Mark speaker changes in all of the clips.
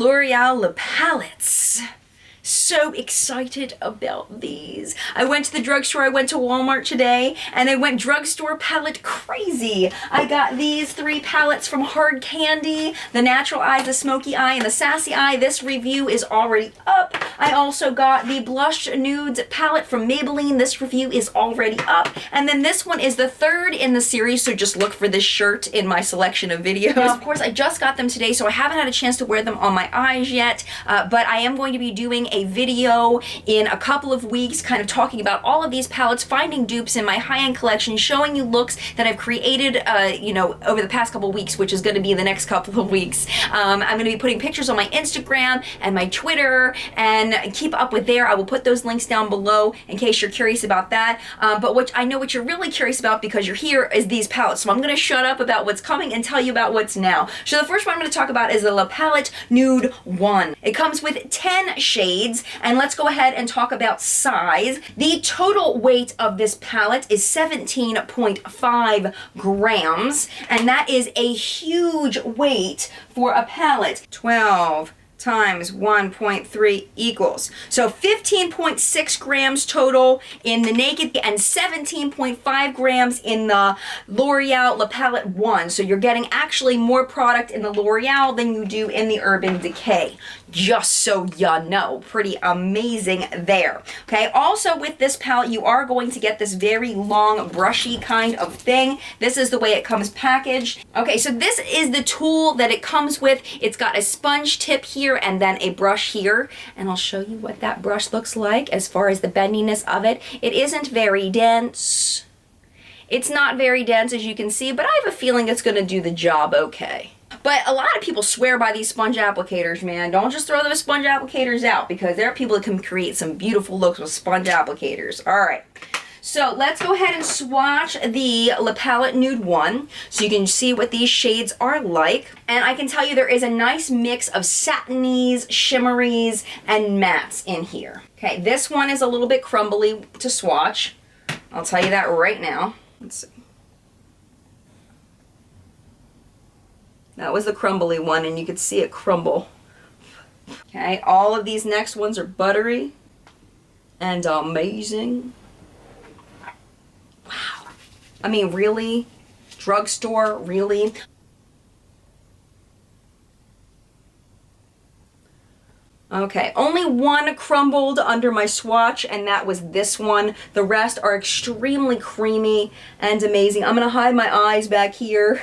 Speaker 1: L'Oreal lip palettes. So excited about these. I went to the drugstore, I went to Walmart today, and I went drugstore palette crazy. I got these 3 palettes from Hard Candy, the Natural Eye, the Smoky Eye, and the Sassy Eye. This review is already up. I also got the Blush Nudes palette from Maybelline. This review is already up. And then this one is the 3rd in the series, so just look for this shirt in my selection of videos. Now, of course, I just got them today, so I haven't had a chance to wear them on my eyes yet, but I am going to be doing a video in a couple of weeks kind of talking about all of these palettes, finding dupes in my high-end collection, showing you looks that I've created, you know, over the past couple of weeks, which is going to be the next couple of weeks. I'm going to be putting pictures on my Instagram and my Twitter, and keep up with there. I will put those links down below in case you're curious about that. But what I know what you're really curious about because you're here is these palettes. So I'm going to shut up about what's coming and tell you about what's now. So the first one I'm going to talk about is the La Palette Nude 1. It comes with 10 shades. And let's go ahead and talk about size. The total weight of this palette is 17.5 grams, and that is a huge weight for a palette. 12 times 1.3 equals. So 15.6 grams total in the Naked and 17.5 grams in the L'Oreal La Palette 1. So you're getting actually more product in the L'Oreal than you do in the Urban Decay. Just so you know, pretty amazing there. Okay, also with this palette, you are going to get this very long, brushy kind of thing. This is the way it comes packaged. Okay, so this is the tool that it comes with. It's got a sponge tip here and then a brush here, and I'll show you what that brush looks like as far as the bendiness of it. It isn't very dense. It's not very dense, as you can see, but I have a feeling it's going to do the job okay. But a lot of people swear by these sponge applicators, man. Don't just throw those sponge applicators out, because there are people that can create some beautiful looks with sponge applicators. All right. So let's go ahead and swatch the La Palette Nude 1 so you can see what these shades are like. And I can tell you there is a nice mix of satinies, shimmeries, and mattes in here. Okay, this one is a little bit crumbly to swatch. I'll tell you that right now. Let's see. That was the crumbly one, and you could see it crumble. Okay, all of these next ones are buttery and amazing. Wow. I mean, really? Drugstore? Really? Okay, only one crumbled under my swatch, and that was this one. The rest are extremely creamy and amazing. I'm gonna hide my eyes back here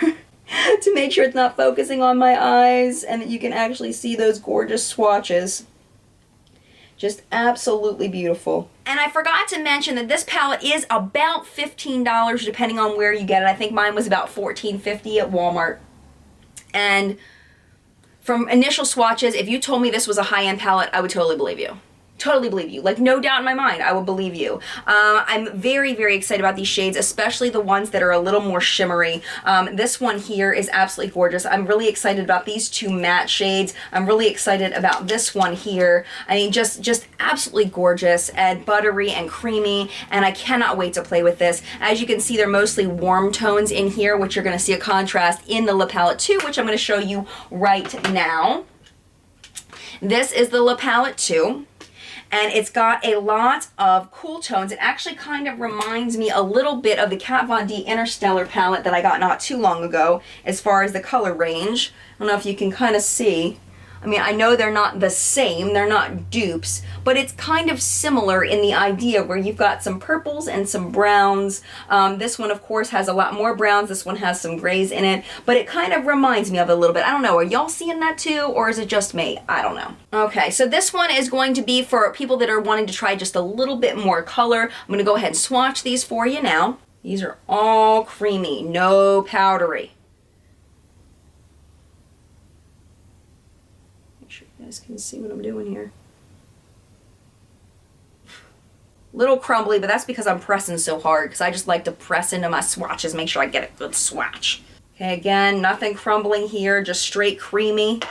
Speaker 1: to make sure it's not focusing on my eyes and that you can actually see those gorgeous swatches. Just absolutely beautiful. And I forgot to mention that this palette is about $15 depending on where you get it. I think mine was about $14.50 at Walmart. And from initial swatches, if you told me this was a high-end palette, I would totally believe you. Totally believe you. Like, no doubt in my mind, I will believe you. I'm very, very excited about these shades, especially the ones that are a little more shimmery. This one here is absolutely gorgeous. I'm really excited about these 2 matte shades. I'm really excited about this one here. I mean, just absolutely gorgeous and buttery and creamy, and I cannot wait to play with this. As you can see, they're mostly warm tones in here, which you're going to see a contrast in the La Palette 2, which I'm going to show you right now. This is the La Palette 2. And it's got a lot of cool tones. It actually kind of reminds me a little bit of the Kat Von D Innerstellar palette that I got not too long ago as far as the color range. I don't know if you can kind of see. I mean, I know they're not the same, they're not dupes, but it's kind of similar in the idea where you've got some purples and some browns. This one, of course, has a lot more browns. This one has some grays in it, but it kind of reminds me of it a little bit. I don't know, are y'all seeing that too, or is it just me? I don't know. Okay, so this one is going to be for people that are wanting to try just a little bit more color. I'm going to go ahead and swatch these for you now. These are all creamy, no powdery. You guys can see what I'm doing here. Little crumbly, but that's because I'm pressing so hard, because I just like to press into my swatches, make sure I get a good swatch. Okay, again, nothing crumbling here, just straight creamy.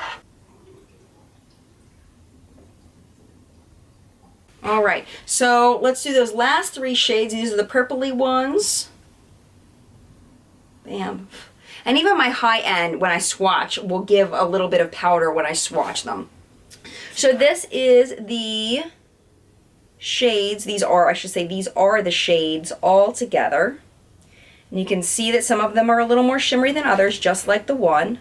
Speaker 1: All right, so let's do those last 3 shades. These are the purpley ones. Bam. And even my high end, when I swatch, will give a little bit of powder when I swatch them. So this is the shades. These are, I should say, these are the shades all together. And you can see that some of them are a little more shimmery than others, just like the one.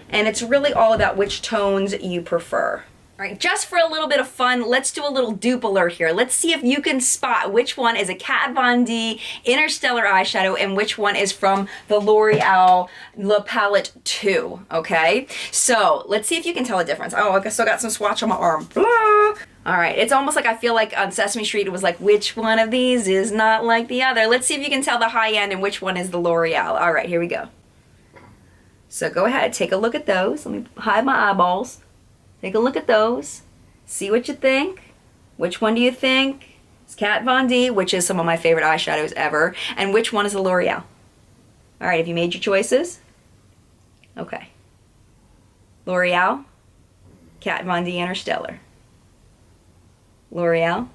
Speaker 1: And it's really all about which tones you prefer. All right, just for a little bit of fun, let's do a little dupe alert here. Let's see if you can spot which one is a Kat Von D Interstellar eyeshadow and which one is from the L'Oreal Le Palette 2, okay? So let's see if you can tell a difference. Oh, I still got some swatch on my arm. Blah. All right, it's almost like I feel like on Sesame Street it was like, which one of these is not like the other? Let's see if you can tell the high end and which one is the L'Oreal. All right, here we go. So go ahead, take a look at those. Let me hide my eyeballs. Take a look at those. See what you think. Which one do you think is Kat Von D, which is some of my favorite eyeshadows ever, and which one is the L'Oreal? All right, have you made your choices? Okay. L'Oreal, Kat Von D Interstellar. L'Oreal,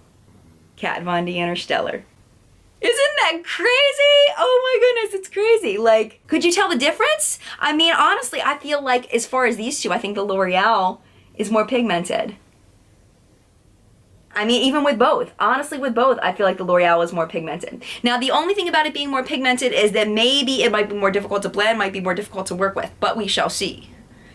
Speaker 1: Kat Von D Interstellar. Isn't that crazy? Oh my goodness, it's crazy. Like, could you tell the difference? I mean, honestly, I feel like as far as these two, I think the L'Oreal is more pigmented. I mean, even with both. Honestly, with both, I feel like the L'Oreal is more pigmented. Now, the only thing about it being more pigmented is that maybe it might be more difficult to blend, might be more difficult to work with, but we shall see.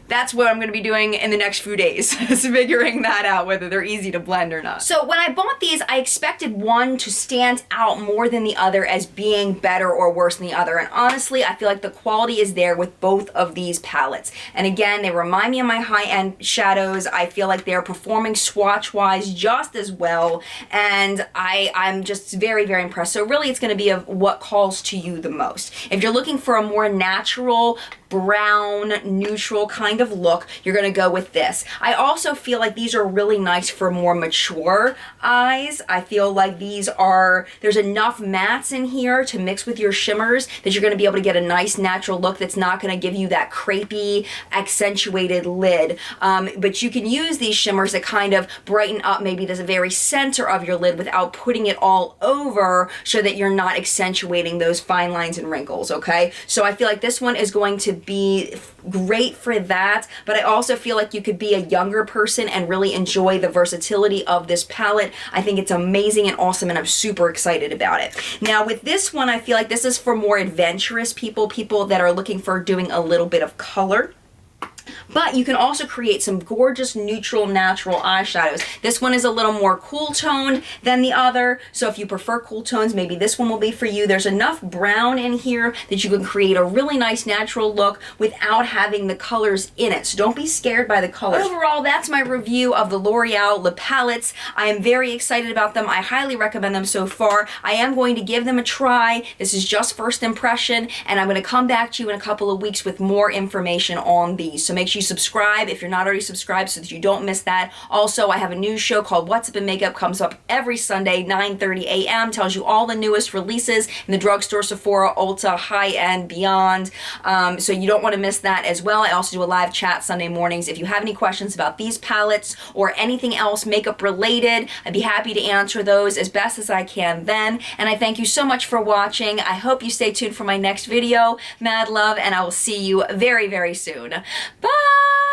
Speaker 1: That's what I'm going to be doing in the next few days, is figuring that out, whether they're easy to blend or not. So when I bought these, I expected one to stand out more than the other as being better or worse than the other. And honestly, I feel like the quality is there with both of these palettes. And again, they remind me of my high-end shadows. I feel like they're performing swatch-wise just as well. And I'm just very, very impressed. So really, it's going to be of what calls to you the most. If you're looking for a more natural, brown, neutral kind of look, you're gonna go with this. I also feel like these are really nice for more mature eyes. I feel like there's enough mattes in here to mix with your shimmers that you're gonna be able to get a nice natural look that's not gonna give you that crepey, accentuated lid. But you can use these shimmers to kind of brighten up maybe the very center of your lid without putting it all over so that you're not accentuating those fine lines and wrinkles, okay? So I feel like this one is going to be great for that, but I also feel like you could be a younger person and really enjoy the versatility of this palette. I think it's amazing and awesome, and I'm super excited about it. Now with this one, I feel like this is for more adventurous people that are looking for doing a little bit of color. But you can also create some gorgeous neutral natural eyeshadows. This one is a little more cool toned than the other, so if you prefer cool tones, maybe this one will be for you. There's enough brown in here that you can create a really nice natural look without having the colors in it, so don't be scared by the colors. Overall, that's my review of the L'Oreal Le Palettes. I am very excited about them. I highly recommend them so far. I am going to give them a try. This is just first impression, and I'm going to come back to you in a couple of weeks with more information on these. So make sure you subscribe if you're not already subscribed so that you don't miss that. Also, I have a new show called What's Up in Makeup, comes up every Sunday, 9:30 a.m. Tells you all the newest releases in the drugstore, Sephora, Ulta, high-end, beyond. So you don't want to miss that as well. I also do a live chat Sunday mornings. If you have any questions about these palettes or anything else makeup related, I'd be happy to answer those as best as I can then. And I thank you so much for watching. I hope you stay tuned for my next video. Mad love, and I will see you very, very soon. Bye!